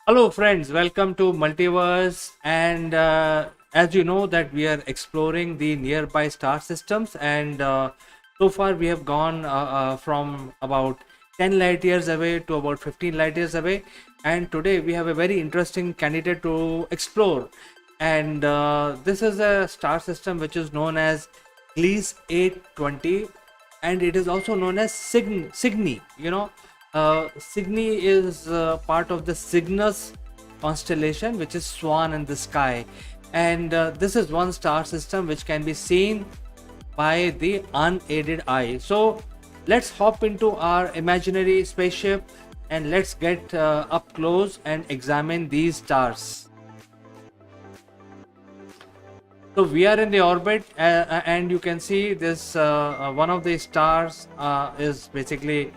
Hello, friends. Welcome to Multiverse. And as you know, that we are exploring the nearby star systems, and so far we have gone from about 10 light years away to about 15 light years away. And today we have a very interesting candidate to explore. And this is a star system which is known as Gliese 820, and it is also known as Cygni. Cygni is part of the Cygnus constellation, which is swan in the sky, and this is one star system which can be seen by the unaided eye. So let's hop into our imaginary spaceship and let's get up close and examine these stars. So we are in the orbit, and you can see this one of the stars is basically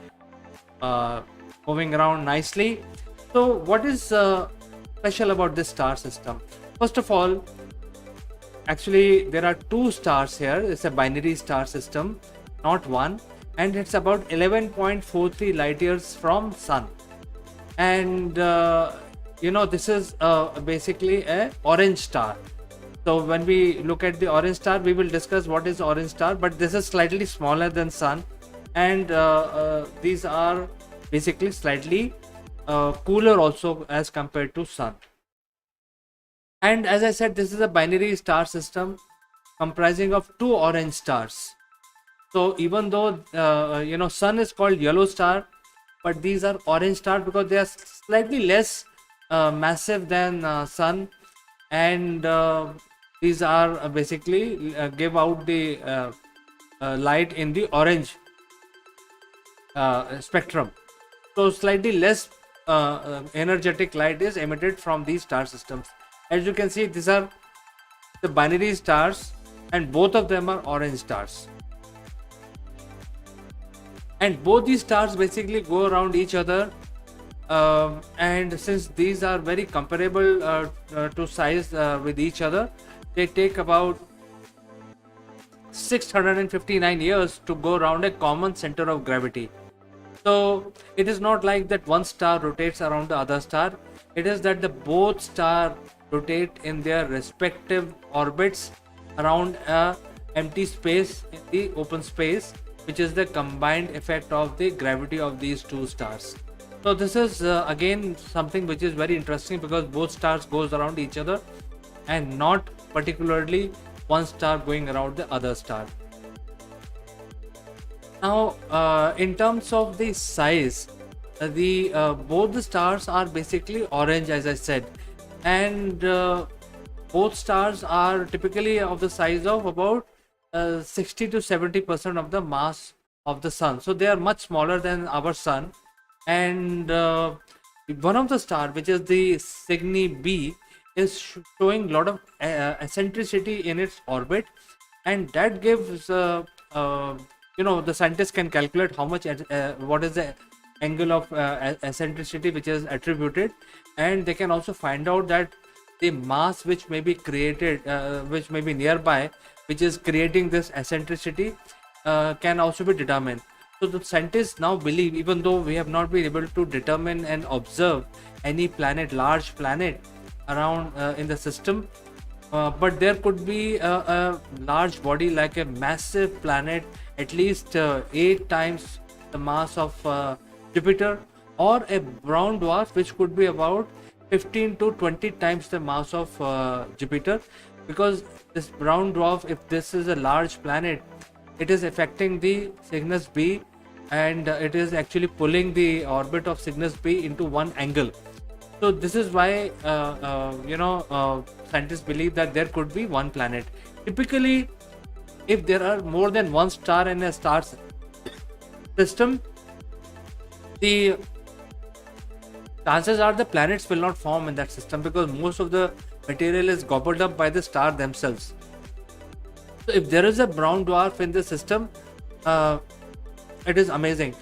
uh, moving around nicely. So what is special about this star system? First of all, actually there are two stars here. It's a binary star system, not one, and it's about 11.43 light years from sun. And this is basically a orange star. So when we look at the orange star, we will discuss what is orange star, but this is slightly smaller than sun, and these are basically slightly cooler also as compared to sun. And as I said, this is a binary star system comprising of two orange stars. So even though sun is called yellow star, but these are orange stars because they are slightly less massive than sun, and these are basically give out the light in the orange spectrum. So slightly less energetic light is emitted from these star systems. As you can see, these are the binary stars, and both of them are orange stars. And both these stars basically go around each other, and since these are very comparable to size with each other, they take about 659 years to go around a common center of gravity. So it is not like that one star rotates around the other star. It is that the both stars rotate in their respective orbits around a empty space in the open space, which is the combined effect of the gravity of these two stars. So this is again something which is very interesting because both stars goes around each other and not particularly one star going around the other star. Now, in terms of the size, the both the stars are basically orange, as I said, and both stars are typically of the size of about 60 to 70% of the mass of the sun. So they are much smaller than our sun, and one of the star, which is the Cygni B, is showing a lot of eccentricity in its orbit, and that gives the scientists can calculate how much what is the angle of eccentricity which is attributed, and they can also find out that the mass which may be created, which may be nearby, which is creating this eccentricity, can also be determined. So the scientists now believe, even though we have not been able to determine and observe any large planet around in the system, but there could be a large body like a massive planet, at least 8 times the mass of Jupiter, or a brown dwarf which could be about 15 to 20 times the mass of Jupiter. Because this brown dwarf, if this is a large planet, it is affecting the Cygnus B, and it is actually pulling the orbit of Cygnus B into one angle. So this is why scientists believe that there could be one planet. Typically, if there are more than one star in a star system, the chances are the planets will not form in that system because most of the material is gobbled up by the star themselves. So if there is a brown dwarf in the system, it is amazing.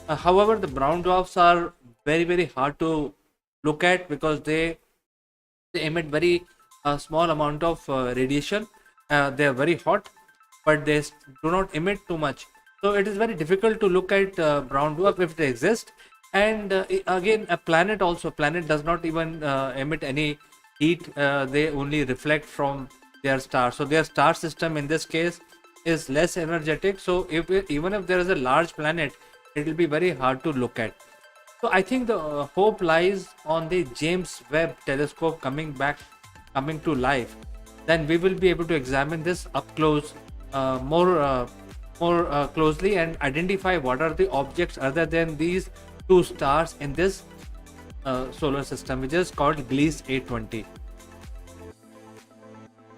However, the brown dwarfs are very, very hard to look at because they emit very small amount of radiation. They are very hot, but they do not emit too much. So it is very difficult to look at brown dwarf if they exist. And again, a planet does not even emit any heat. They only reflect from their star. So their star system in this case is less energetic. So even if there is a large planet, it will be very hard to look at. So I think the hope lies on the James Webb Telescope coming to life. Then we will be able to examine this up close, more closely, and identify what are the objects other than these two stars in this solar system, which is called Gliese 820.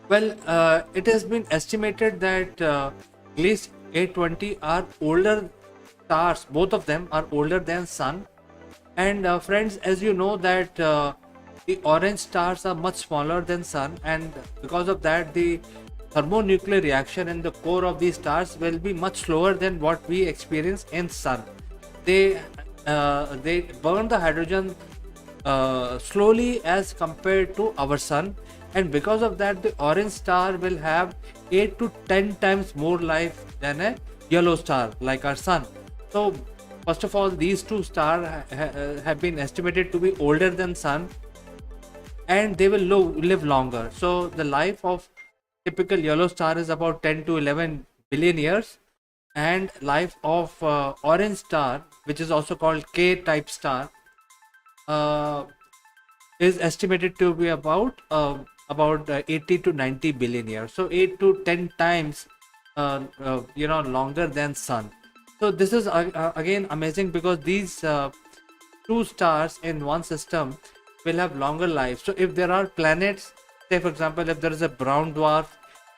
Well, it has been estimated that Gliese 820 are older stars. Both of them are older than Sun. And friends, as you know that the orange stars are much smaller than Sun, and because of that, the thermonuclear reaction in the core of these stars will be much slower than what we experience in Sun. They burn the hydrogen slowly as compared to our sun, and because of that the orange star will have 8 to 10 times more life than a yellow star like our sun. So first of all, these two stars have been estimated to be older than sun, and they will live longer. So the life of typical yellow star is about 10 to 11 billion years, and life of orange star, which is also called K type star, uh, is estimated to be about 80 to 90 billion years. So 8 to 10 times longer than sun. So this is again amazing, because these two stars in one system will have longer life. So if there are planets, say for example, if there is a brown dwarf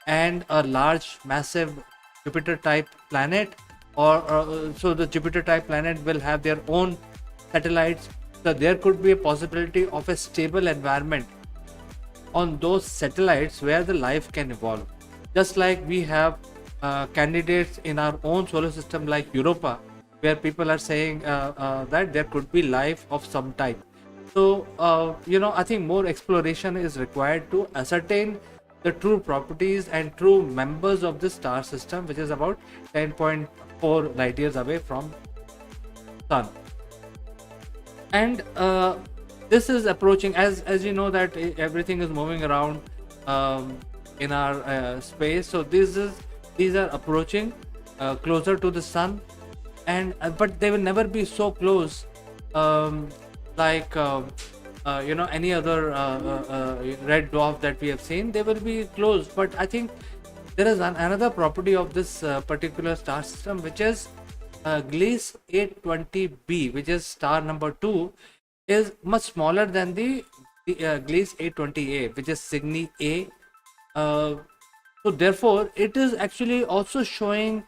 and a large massive Jupiter type planet, or so the Jupiter type planet will have their own satellites. So there could be a possibility of a stable environment on those satellites where the life can evolve. Just like we have candidates in our own solar system like Europa, where people are saying that there could be life of some type. So I think more exploration is required to ascertain the true properties and true members of the star system, which is about 10.4 light years away from sun. And this is approaching, as you know that everything is moving around in our space. So these are approaching closer to the sun, and but they will never be so close like any other red dwarf that we have seen. They will be close, but I think there is another property of this particular star system, which is Gliese 820b, which is star number 2, is much smaller than the Gliese 820a, which is Cygni A. So therefore, it is actually also showing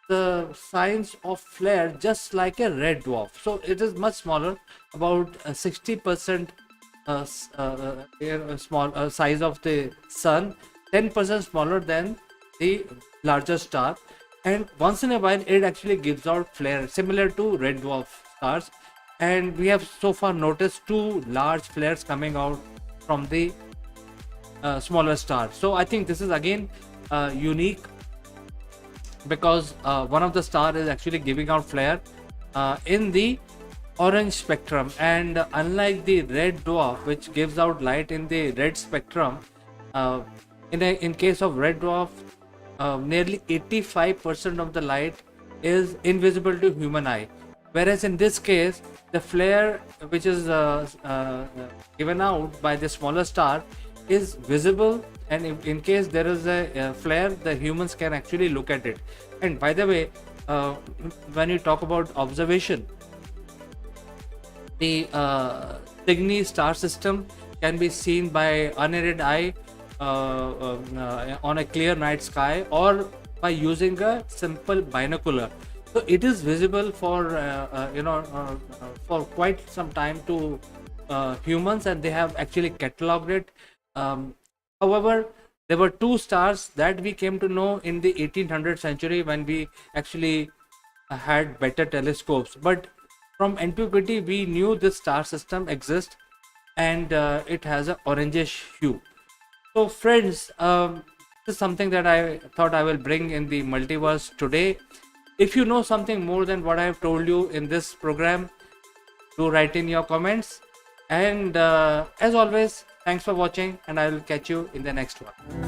the signs of flare just like a red dwarf. So it is much smaller, about 60% small size of the sun, 10% smaller than the larger star, and once in a while it actually gives out flare similar to red dwarf stars. And we have so far noticed two large flares coming out from the smaller star. So I think this is again unique, because one of the star is actually giving out flare in the orange spectrum, and unlike the red dwarf which gives out light in the red spectrum, in case of red dwarf, nearly 85% of the light is invisible to human eye, whereas in this case the flare which is given out by the smaller star is visible, and in case there is a flare, the humans can actually look at it. And by the way, when you talk about observation, the Cygni star system can be seen by unaided eye on a clear night sky, or by using a simple binocular. So it is visible for for quite some time to humans, and they have actually cataloged it. However, there were two stars that we came to know in the 1800th century, when we actually had better telescopes. But from antiquity, we knew this star system exists, and it has an orangish hue. So, friends, this is something that I thought I will bring in the multiverse today. If you know something more than what I have told you in this program, Do write in your comments. And as always, thanks for watching, and I will catch you in the next one.